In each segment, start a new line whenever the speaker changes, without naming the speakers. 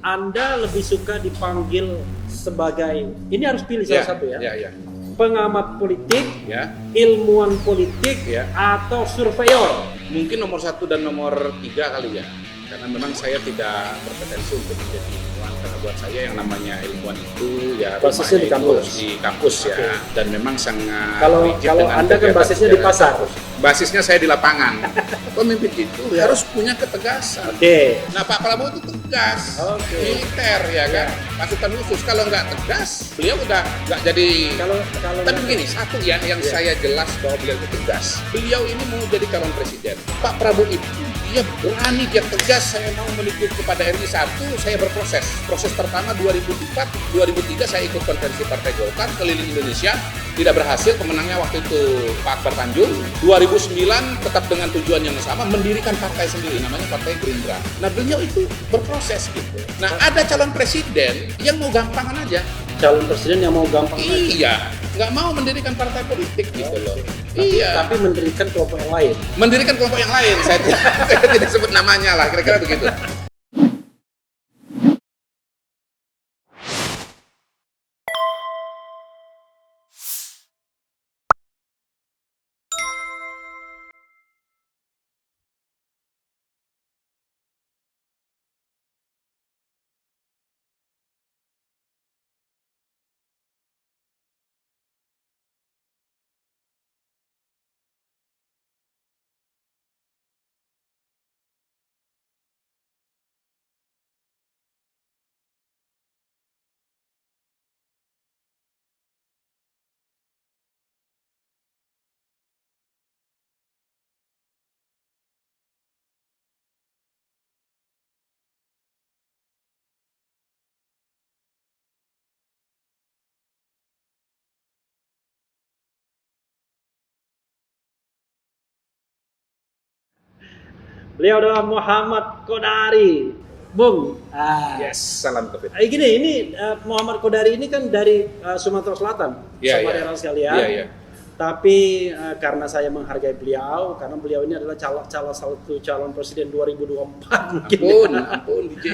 Anda lebih suka dipanggil sebagai, ini harus pilih salah satu ya, pengamat politik, ilmuwan politik, atau surveyor?
Mungkin nomor 1 dan nomor 3 kali ya, karena memang saya tidak berpotensi untuk menjadi ilmuwan, karena buat saya yang namanya ilmuwan itu ya
basisnya di kampus,
ya, dan memang sangat
kalau Anda kan basisnya di pasar.
Basisnya saya di lapangan. Pemimpin itu harus punya ketegasan. Nah, Pak Prabowo itu tegas, militer ya kan, pasukan khusus. Kalau nggak tegas, beliau udah nggak jadi. Tapi begini, satu ya yang saya jelas bahwa beliau itu tegas. Beliau ini mau jadi calon presiden. Pak Prabowo itu dia berani, dia tegas. Saya mau menuju kepada RI 1, saya berproses. Proses pertama 2004, 2003 saya ikut konferensi Partai Golkar keliling Indonesia. Tidak berhasil, pemenangnya waktu itu Pak Akbar Tanjung. 2009 tetap dengan tujuan yang sama, mendirikan partai sendiri, namanya Partai Gerindra. Nah, beliau itu berproses gitu. Nah, ada calon presiden yang mau gampangan aja.
Calon presiden yang mau gampang aja?
Iya, nggak mau mendirikan partai politik gitu loh.
Tapi mendirikan kelompok yang lain.
Mendirikan kelompok yang lain, saya tidak sebut namanya lah, kira-kira begitu.
Beliau adalah Muhammad Qodari, Bung.
Yes, salam Covid.
Ini Muhammad Qodari ini kan dari Sumatera Selatan, saudara sekalian. Tapi karena saya menghargai beliau, karena beliau ini adalah salah satu calon presiden 2024 mungkin.
Ampun, DJ.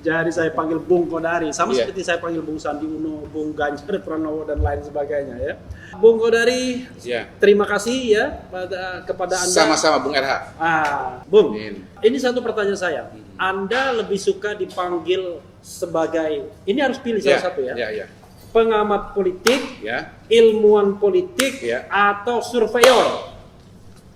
Jadi saya panggil Bung Qodari, sama seperti saya panggil Bung Sandi Uno, Bung Ganjar Pranowo dan lain sebagainya ya. Bung Qodari, terima kasih ya kepada Anda.
Sama-sama Bung RH.
Bung, ini satu pertanyaan saya. Anda lebih suka dipanggil sebagai, ini harus pilih salah satu ya. Pengamat politik, ilmuwan politik, atau surveyor?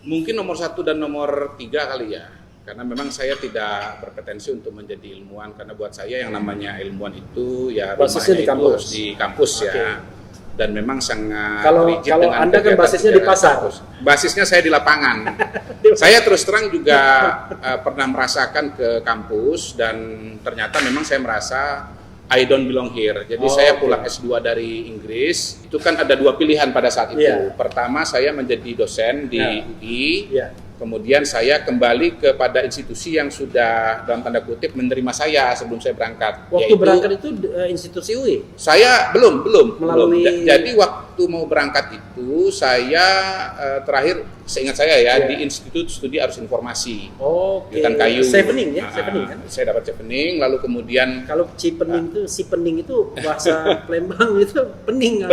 Mungkin nomor 1 dan nomor 3 kali ya. Karena memang saya tidak berpotensi untuk menjadi ilmuwan, karena buat saya yang namanya ilmuwan itu ya
basisnya
di kampus ya. Dan memang sangat
kalau Anda kan basisnya di pasar.
Basisnya saya di lapangan. Saya terus terang juga pernah merasakan ke kampus, dan ternyata memang saya merasa I don't belong here. Jadi saya pulang S2 dari Inggris, itu kan ada 2 pilihan pada saat itu. Pertama, saya menjadi dosen di UI. Kemudian saya kembali kepada institusi yang sudah dalam tanda kutip menerima saya sebelum saya berangkat.
Waktu berangkat itu institusi UI?
Saya belum.
Melalui...
Jadi waktu mau berangkat itu saya terakhir seingat saya ya di Institut Studi Arus Informasi. Hutan Kayu.
Chevening ya? Chevening kan?
Saya dapat chevening, lalu kemudian
kalau Cipening itu bahasa Palembang itu pening.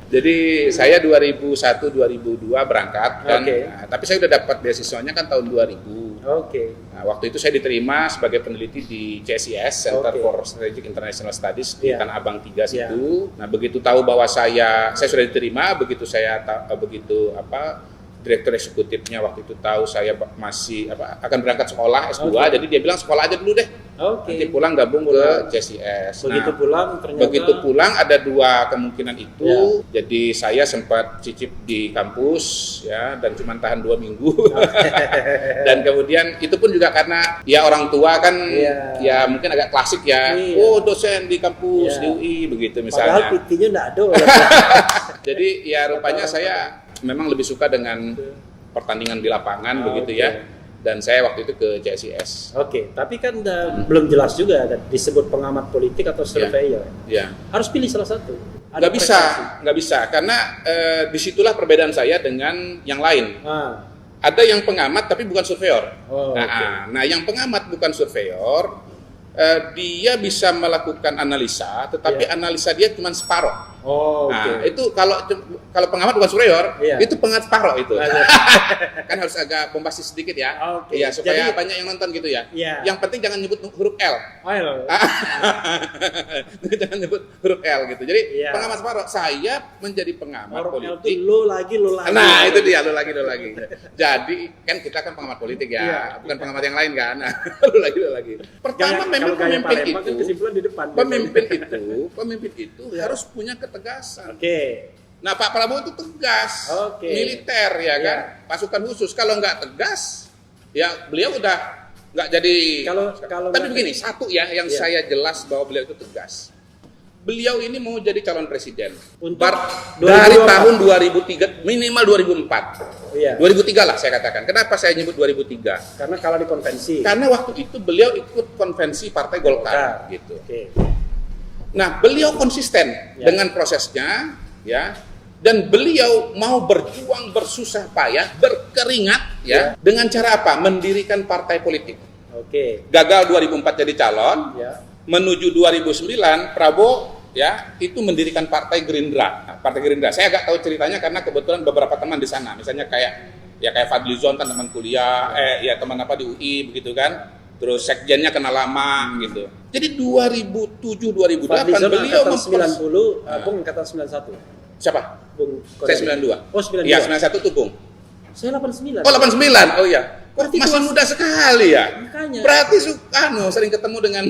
Jadi saya 2001-2002 berangkat kan, tapi saya udah dapat beasiswanya kan tahun 2000. Nah, waktu itu saya diterima sebagai peneliti di CSIS, Center for Strategic International Studies di Tanah Abang 3 situ. Nah, begitu tahu bahwa saya sudah diterima, begitu direktur eksekutifnya waktu itu tahu saya masih akan berangkat sekolah S2, jadi dia bilang sekolah aja dulu deh. Nanti pulang gabung ke CSIS. Begitu pulang ada 2 kemungkinan itu. Jadi saya sempat cicip di kampus ya, dan cuma tahan 2 minggu. Dan kemudian itu pun juga karena ya orang tua kan ya mungkin agak klasik ya. Dosen di kampus di UI begitu misalnya.
Padahal PT-nya enggak ada.
Jadi ya rupanya saya memang lebih suka dengan pertandingan di lapangan begitu ya. Dan saya waktu itu ke CSIS.
Tapi kan belum jelas juga disebut pengamat politik atau surveyor. Harus pilih salah satu.
Nggak bisa, karena disitulah perbedaan saya dengan yang lain. Ada yang pengamat tapi bukan surveyor. Nah, yang pengamat bukan surveyor, dia bisa melakukan analisa, tetapi analisa dia cuma separuh. Nah, itu kalau pengamat bukan surveyor, itu pengamat separuh itu. Kan harus agak bombastis sedikit ya. Iya, supaya banyak yang nonton gitu ya. Yang penting jangan nyebut huruf L. Jangan nyebut huruf L gitu. Jadi pengamat separuh, saya menjadi pengamat politik.
Lo lagi.
Nah, itu dia lo lagi. Jadi kan kita kan pengamat politik ya, bukan pengamat yang lain kan. Lo lagi. Pertama memang pemimpin itu harus punya ketegasan. Nah, Pak Prabowo itu tegas, militer ya kan, pasukan khusus. Kalau nggak tegas, ya beliau udah nggak jadi. Tapi begini, satu ya yang saya jelas bahwa beliau itu tegas. Beliau ini mau jadi calon presiden. Dari tahun 2003, minimal 2004. 2003 lah saya katakan. Kenapa saya nyebut 2003?
Karena kalah di konvensi.
Karena waktu itu beliau ikut konvensi Partai Golkar gitu. Nah, beliau konsisten dengan prosesnya ya. Dan beliau mau berjuang bersusah payah, berkeringat ya. Dengan cara apa? Mendirikan partai politik. Gagal 2004 jadi calon. Menuju 2009 Prabowo ya itu mendirikan Partai Gerindra. Nah, Partai Gerindra. Saya agak tahu ceritanya karena kebetulan beberapa teman di sana. Misalnya kayak Fadlizon kan teman kuliah, teman apa di UI begitu kan. Terus sekjennya kenal lama gitu. Jadi 2007 2008 beliau
angkatan 90, Bung angkatan 91.
Siapa?
Bung
Saya 92.
Oh, 92.
Iya, 91 tuh, Bung.
Saya 89.
Oh, 89. Oh iya.
Berarti
masih muda sekali ya.
Makanya.
Berarti sering ketemu dengan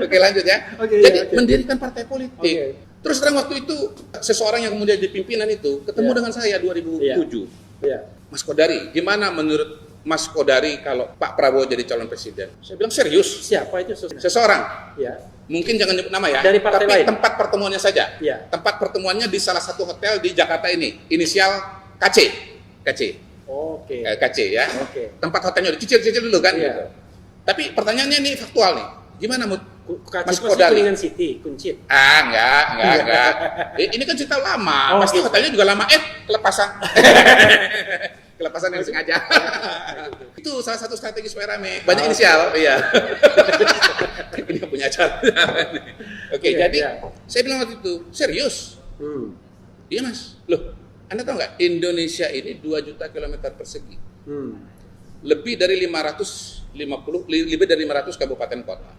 Oke, lanjut ya. Jadi mendirikan partai politik. Terus terang waktu itu seseorang yang kemudian jadi pimpinan itu ketemu dengan saya 2007. Mas Kodari, gimana menurut Mas Kodari kalau Pak Prabowo jadi calon presiden? Saya bilang serius.
Siapa itu?
Seseorang. Mungkin jangan nyebut nama ya.
Dari partai
tapi
lain.
Tempat pertemuannya saja. Tempat pertemuannya di salah satu hotel di Jakarta ini. Inisial KC. KC ya. Tempat hotelnya dicicil dulu kan. Gitu. Tapi pertanyaannya ini faktual nih. Gimana Mas Kodari?
Kuningan City, Kuncit.
Enggak. Ini kan cerita lama. Pasti hotelnya juga lama. Kelepasan. Kelepasan yang sengaja. Itu salah satu strategi supaya rame. Banyak inisial. Iya. Ini punya acara. Jadi saya bilang waktu itu, serius? Iya Mas. Loh, Anda tahu nggak? Indonesia ini 2 juta kilometer persegi. Lebih dari 500 kabupaten kota.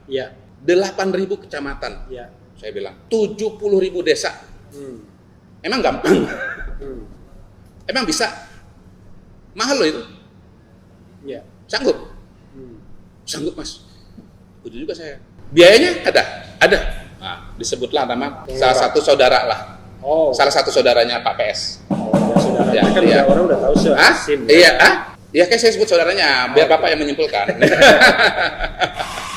8.000 kecamatan. Saya bilang 70.000 desa. Emang gampang? Emang bisa? Mahal loh itu. Sanggup? Sanggup Mas. Itu juga saya. Biayanya ada. Nah, disebutlah nama salah satu saudara lah. Salah satu saudaranya Pak PS.
Saudaranya kan orang udah tahu sih.
Iya, kayak saya sebut saudaranya, biar Bapak yang menyimpulkan.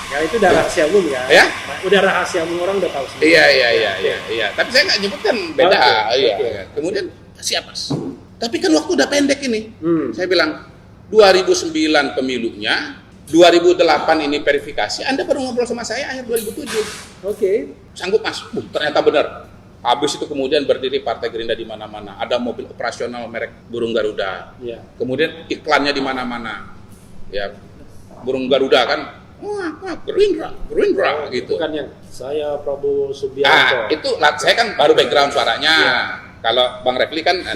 Ya itu udah rahasia umum kan? Ya? Udah rahasia umum, orang udah tahu semua.
Iya. Tapi saya nggak nyebutkan beda. Kemudian siapa? Tapi kan waktu udah pendek ini. Saya bilang 2009 pemilunya, 2008 ini verifikasi. Anda baru ngobrol sama saya akhir 2007. Sanggup Mas? Ternyata benar. Habis itu kemudian berdiri Partai Gerindra di mana-mana. Ada mobil operasional merek burung Garuda. Kemudian iklannya di mana-mana. Ya, burung Garuda kan. Gerindra gitu.
Bukan yang saya Prabowo Subianto.
Itu saya kan baru background suaranya. Kalau Bang Refli kan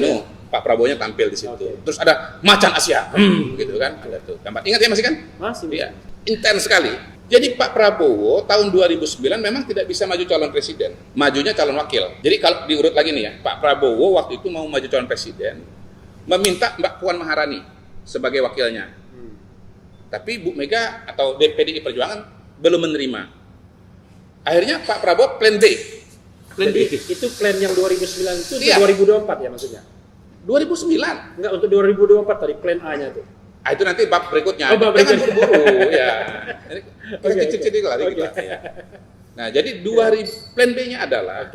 Pak Prabowo-nya tampil di situ. Terus ada Macan Asia. Gitu kan. Ada tuh gambar. Ingat ya masih kan?
Masih.
Iya. Intens sekali. Jadi Pak Prabowo tahun 2009 memang tidak bisa maju calon presiden, majunya calon wakil. Jadi kalau diurut lagi nih ya, Pak Prabowo waktu itu mau maju calon presiden, meminta Mbak Puan Maharani sebagai wakilnya. Tapi Bu Mega atau PDI Perjuangan belum menerima. Akhirnya Pak Prabowo plan B.
Plan B itu plan yang 2009 itu 2024 ya maksudnya?
2009.
Enggak, untuk 2024 tadi plan A-nya itu.
Itu nanti bab berikutnya. Jangan buru-buru ya. Kecil-kecil lah. Nah, jadi plan B-nya adalah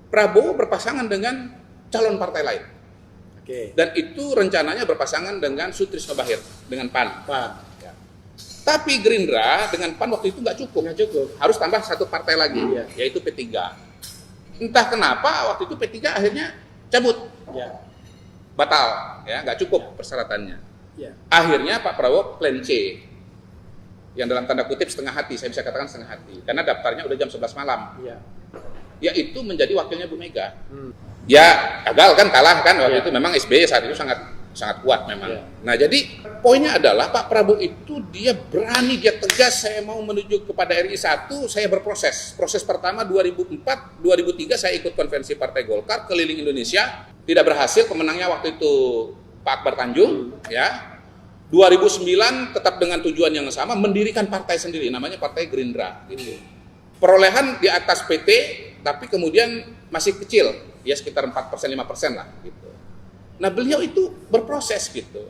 Prabowo berpasangan dengan calon partai lain. Dan itu rencananya berpasangan dengan Sutrisno Bahir dengan PAN. Ya. Tapi Gerindra dengan PAN waktu itu nggak cukup. Harus tambah satu partai lagi, yaitu P3. Entah kenapa waktu itu P3 akhirnya cabut. batal, ya nggak cukup persyaratannya.
Ya.
Akhirnya Pak Prabowo plan C, yang dalam tanda kutip setengah hati, saya bisa katakan setengah hati, karena daftarnya udah jam 11 malam.
Ya.
Yaitu menjadi wakilnya Bu Mega. Ya gagal kan, kalah kan waktu itu, memang SBY saat itu sangat kuat memang. Ya. Nah jadi poinnya adalah Pak Prabowo itu dia berani, dia tegas, saya mau menuju kepada RI 1, saya berproses. Proses pertama 2004, 2003 saya ikut konvensi Partai Golkar keliling Indonesia, tidak berhasil, pemenangnya waktu itu Pak Akbar Tanjung, ya. 2009 tetap dengan tujuan yang sama, mendirikan partai sendiri, namanya Partai Gerindra. Gitu. Perolehan di atas PT, tapi kemudian masih kecil, ya sekitar 4%, 5% lah. Gitu. Nah beliau itu berproses gitu.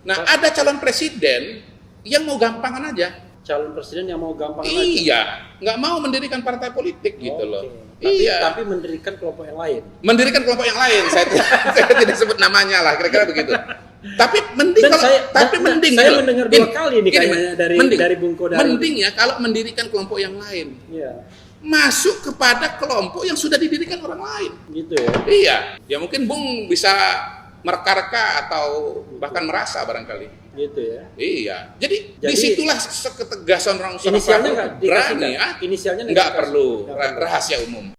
Nah ada calon presiden yang mau gampangan aja.
Calon presiden yang mau gampangan aja?
Iya, nggak mau mendirikan partai politik gitu loh.
Tapi mendirikan kelompok yang lain.
Mendirikan kelompok yang lain, saya tidak sebut namanya lah, kira-kira begitu. Tapi mending kalau mending
saya mendengar dua kali nih kayaknya dari Bung Kodari.
Mending ya kalau mendirikan kelompok yang lain.
Iya.
Masuk kepada kelompok yang sudah didirikan orang lain.
Gitu ya.
Iya. Ya mungkin Bung bisa mereka-reka atau bahkan merasa barangkali.
Gitu ya.
Iya. Jadi disitulah ketegasan orang
inisialnya nggak
berani ya.
Inisialnya
nggak perlu rahasia umum.